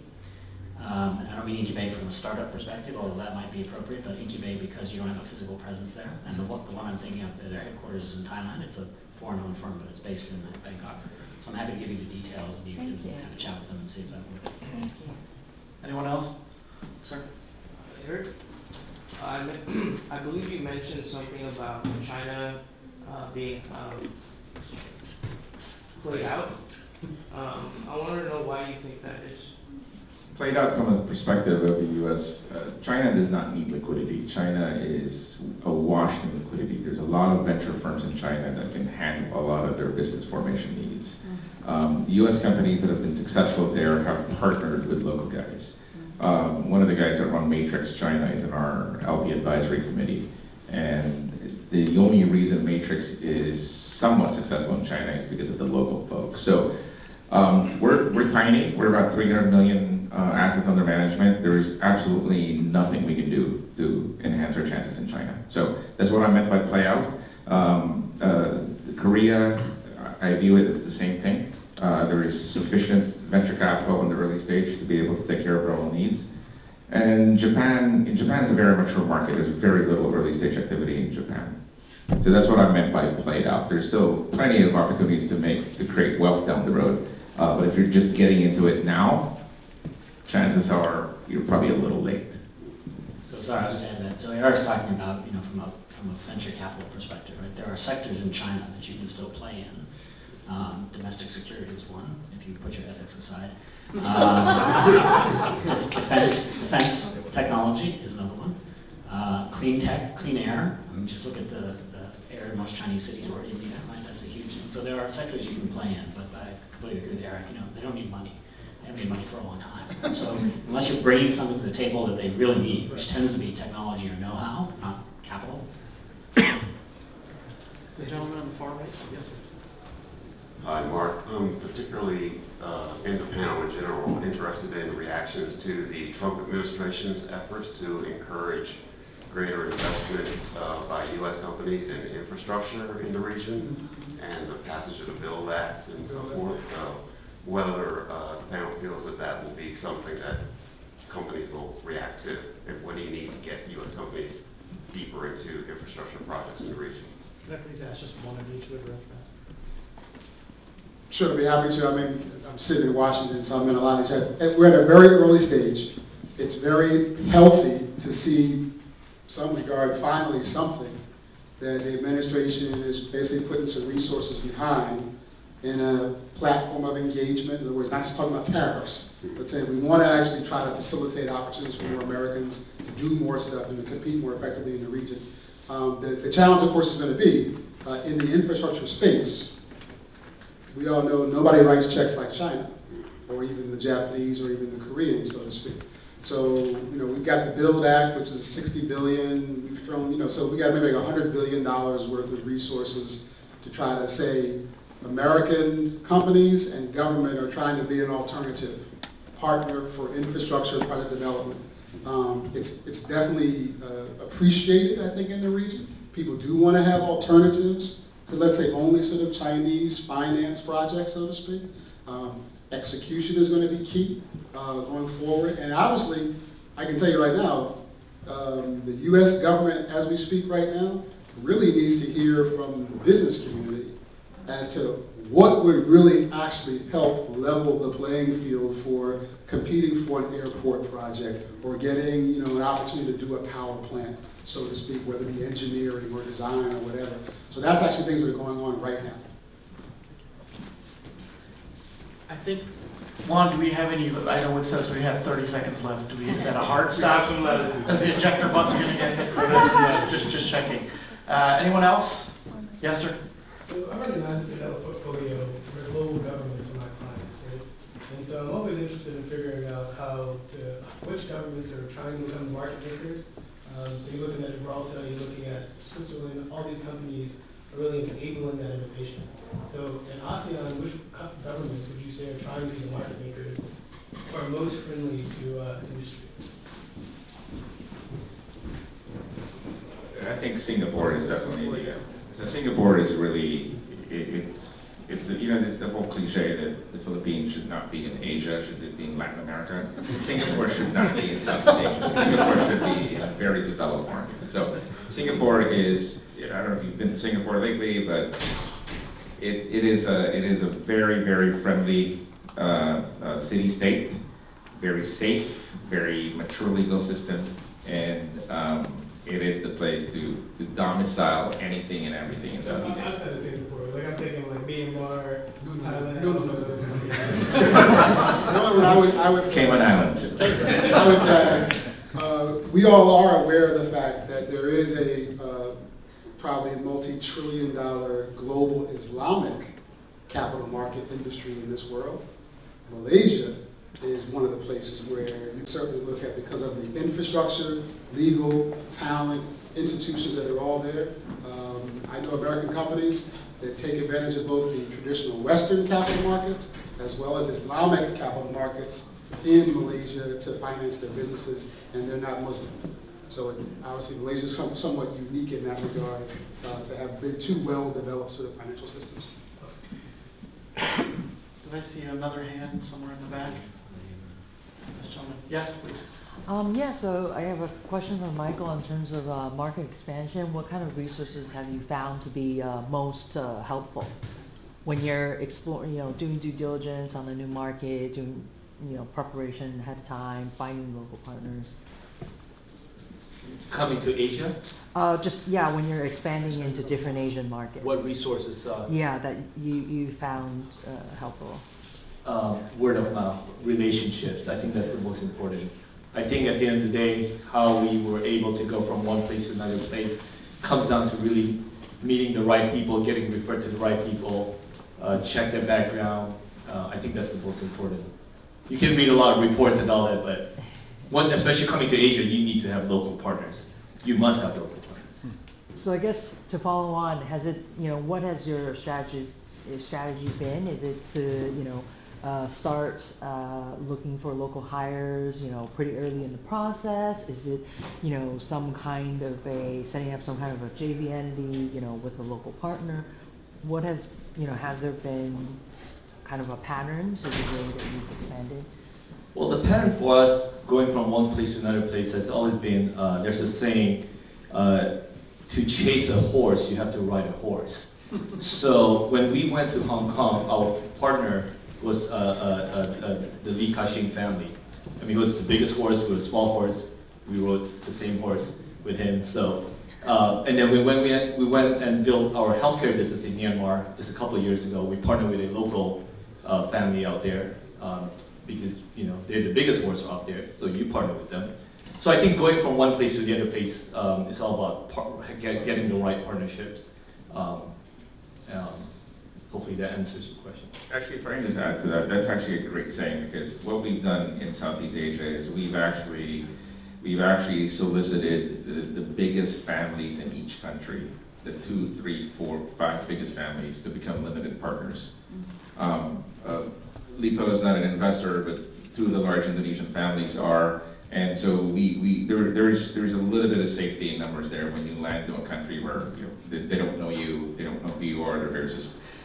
And I don't mean incubate from a startup perspective, although that might be appropriate, but incubate because you don't have a physical presence there. And the one I'm thinking of, their headquarters is in Thailand. It's a foreign-owned firm, but it's based in Bangkok. So I'm happy to give you the details, and you can have a chat with them and see if that works. Thank you. Anyone else? Sir? Eric, I believe you mentioned something about China being played out. I want to know why you think that is. Played out from a perspective of the U.S., China does not need liquidity. China is awash in liquidity. There's a lot of venture firms in China that can handle a lot of their business formation needs. U.S. companies that have been successful there have partnered with local guys. One of the guys that run Matrix China is in our LP advisory committee, and the only reason Matrix is somewhat successful in China is because of the local folks. So we're tiny. We're about 300 million assets under management. There is absolutely nothing we can do to enhance our chances in China. So that's what I meant by play out. Korea, I view it as the same thing. There is sufficient venture capital in the early stage to be able to take care of our own needs. And Japan is a very mature market. There's very little early stage activity in Japan. So that's what I meant by played out. There's still plenty of opportunities to create wealth down the road. But if you're just getting into it now, chances are you're probably a little late. So sorry, I'll just add that. So Eric's talking about, from a venture capital perspective, right? There are sectors in China that you can still play in. Domestic security is one, if you put your ethics aside. Defense technology is another one. Clean tech, clean air. I mean, just look at the air in most Chinese cities or India, right? That's a huge thing. So there are sectors you can play in, but I completely agree with Eric. They don't need money. They haven't made money for a long time. And so unless you're bringing something to the table that they really need, which tends to be technology or know-how, not capital. The gentleman on the far right? Yes, sir. Hi, Mark. I'm particularly, in the panel in general, interested in reactions to the Trump administration's efforts to encourage greater investment by U.S. companies in infrastructure in the region and the passage of the Build Act and so forth. Whether the panel feels that that will be something that companies will react to, and what do you need to get U.S. companies deeper into infrastructure projects in the region? Can I please ask just one of you to address that? Sure, I'd be happy to. I mean, I'm sitting in Washington, so I'm in a lot of these. We're at a very early stage. It's very healthy to see some regard finally something that the administration is basically putting some resources behind in a platform of engagement. In other words, not just talking about tariffs, but saying we want to actually try to facilitate opportunities for more Americans to do more stuff and to compete more effectively in the region. The challenge, of course, is going to be in the infrastructure space. We all know nobody writes checks like China, or even the Japanese, or even the Koreans, so to speak. So, we've got the Build Act, which is $60 billion. We've thrown, so we got maybe $100 billion worth of resources to try to say American companies and government are trying to be an alternative partner for infrastructure project development. It's definitely appreciated, I think, in the region. People do want to have alternatives to, let's say, only sort of Chinese finance projects, so to speak. Execution is going to be key going forward. And obviously, I can tell you right now, the U.S. government, as we speak right now, really needs to hear from the business community as to what would really actually help level the playing field for competing for an airport project or getting, an opportunity to do a power plant, so to speak, whether it be engineering or design or whatever. So that's actually things that are going on right now. I think, Juan, do we have any, I know it says we have 30 seconds left. Is that a hard stop? Is the ejector button going to get hit? Just checking. Anyone else? Yes, sir? So I run a non-developed portfolio for global governments for my clients, right? And so I'm always interested in figuring out which governments are trying to become market makers. So you're looking at Gibraltar, you're looking at Switzerland, all these companies are really enabling that innovation. So in ASEAN, which governments would you say are trying to be the market makers or most friendly to industry? I think Singapore is definitely so Singapore is really it's there's the whole cliche that the Philippines should not be in Asia, should be in Latin America. Singapore should not be in Southeast Asia. Singapore should be a very developed market. So Singapore is, I don't know if you've been to Singapore lately, but it is a very, very friendly city-state, very safe, very mature legal system, and it is the place to domicile anything and everything in Southeast Asia. Outside of Singapore, like I'm thinking like Myanmar, Thailand. I would Cayman Islands. We all are aware of the fact that there is a probably multi-trillion-dollar global Islamic capital market industry in this world. Malaysia is one of the places where you certainly look at because of the infrastructure, legal, talent, institutions that are all there. I know American companies that take advantage of both the traditional Western capital markets as well as Islamic capital markets in Malaysia to finance their businesses, and they're not Muslim. So obviously Malaysia is somewhat unique in that regard to have been two well-developed sort of financial systems. Did I see another hand somewhere in the back? This gentleman. Yes, please. Yeah, so I have a question for Michael in terms of market expansion. What kind of resources have you found to be most helpful when you're exploring, doing due diligence on a new market, doing, preparation ahead of time, finding local partners? Coming to Asia, When you're expanding into different Asian markets. what resources? That you found helpful. Word of mouth, relationships. I think that's the most important. I think at the end of the day, how we were able to go from one place to another place comes down to really meeting the right people, getting referred to the right people, check their background. I think that's the most important. You can read a lot of reports and all that, but especially coming to Asia, you need to have local partners. You must have local partners. So I guess to follow on, has it, what has your strategy been? Is it to, start looking for local hires, pretty early in the process? Is it, some kind of setting up some kind of a JV entity, with a local partner? What has there been kind of a pattern to the way that you've expanded? Well, the pattern for us going from one place to another place has always been, there's a saying, to chase a horse, you have to ride a horse. So when we went to Hong Kong, our partner was the Li Ka-shing family. I mean, he was the biggest horse, we were a small horse. We rode the same horse with him. So, and then we went and built our healthcare business in Myanmar just a couple of years ago. We partnered with a local family out there because they're the biggest horse out there. So you partner with them. So I think going from one place to the other place is all about getting the right partnerships. Hopefully that answers your question. Actually, if I can just add to that, that's actually a great saying, because what we've done in Southeast Asia is we've actually solicited the biggest families in each country, the 2, 3, 4, 5 biggest families, to become limited partners. Lipo is not an investor, but 2 of the large Indonesian families are, and so there's a little bit of safety in numbers there when you land to a country where they don't know you, they don't know who you are,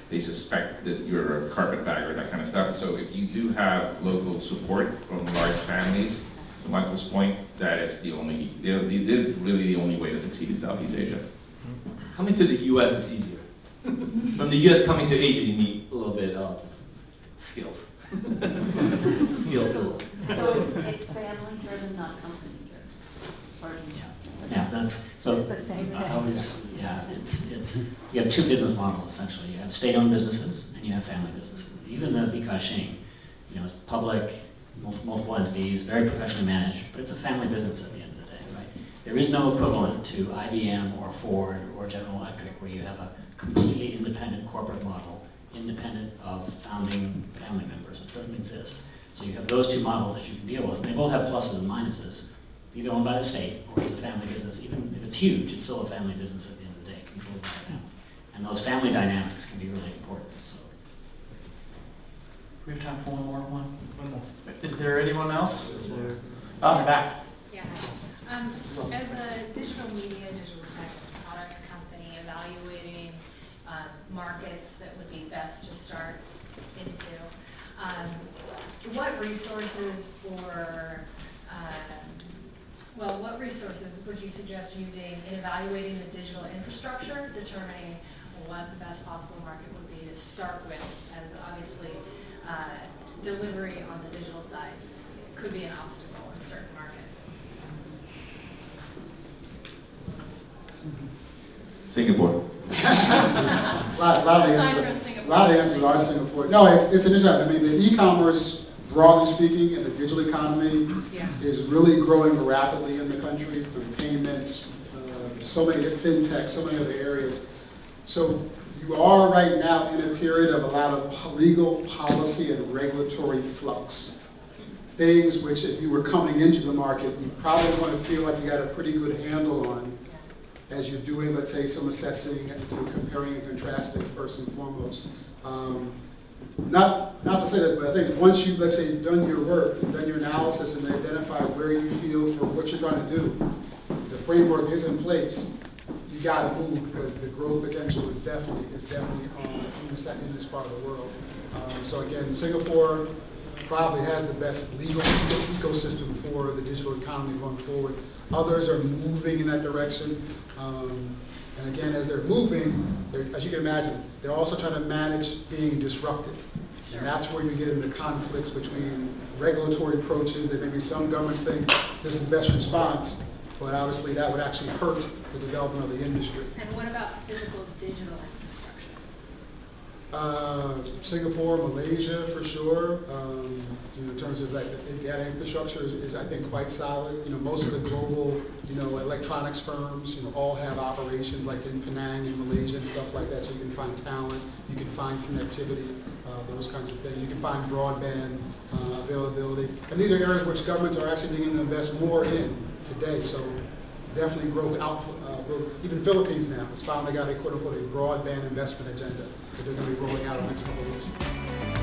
they suspect that you're a carpetbagger, that kind of stuff. So if you do have local support from large families, to Michael's point, that is really the only way to succeed in Southeast Asia. Coming to the U.S. is easier. From the U.S. coming to Asia, you need a little bit of skills. So it's family driven, not company driven. Yeah, that's so. It's the same thing. I always, it's you have 2 business models essentially. You have state-owned businesses and you have family businesses. Even the Li Ka-shing, it's public, multiple entities, very professionally managed, but it's a family business at the end of the day, right? There is no equivalent to IBM or Ford or General Electric where you have a completely independent corporate model, independent of founding family members. It doesn't exist. So you have those 2 models that you can deal with, and they both have pluses and minuses. It's either owned by the state or it's a family business. Even if it's huge, it's still a family business at the end of the day, controlled by the family. And those family dynamics can be really important. So. We have time for one more. Is there anyone else? Back. Yeah. As a digital media, digital tech evaluating markets that would be best to start into. What resources what resources would you suggest using in evaluating the digital infrastructure, determining what the best possible market would be to start with, as obviously delivery on the digital side could be an obstacle in certain markets? Singapore. A lot of the Aside answers, from Singapore. a lot of the answers are Singapore. No, it's an interesting. I mean, the e-commerce, broadly speaking, and the digital economy Yeah. is really growing rapidly in the country through payments, so many fintech, so many other areas. So you are right now in a period of a lot of legal policy and regulatory flux. Things which, if you were coming into the market, you probably want to feel like you got a pretty good handle on as you're doing, let's say, some assessing, you're comparing and contrasting first and foremost. Not to say that, but I think once you've, let's say, done your work, done your analysis, and identified where you feel for what you're trying to do, the framework is in place, you got to move because the growth potential is definitely in this part of the world. So again, Singapore probably has the best legal ecosystem for the digital economy going forward. Others are moving in that direction. And again, as they're moving, as you can imagine, they're also trying to manage being disrupted. Sure. And that's where you get into conflicts between regulatory approaches that maybe some governments think this is the best response, but obviously that would actually hurt the development of the industry. And what about physical digital infrastructure? Singapore, Malaysia, for sure. In terms of like the data infrastructure is I think quite solid. Most of the global, electronics firms, all have operations like in Penang in Malaysia and stuff like that. So you can find talent, you can find connectivity, those kinds of things. You can find broadband availability, and these are areas which governments are actually beginning to invest more in today. So definitely growth. Even Philippines now has finally got a quote unquote a broadband investment agenda that they're going to be rolling out in the next couple of years.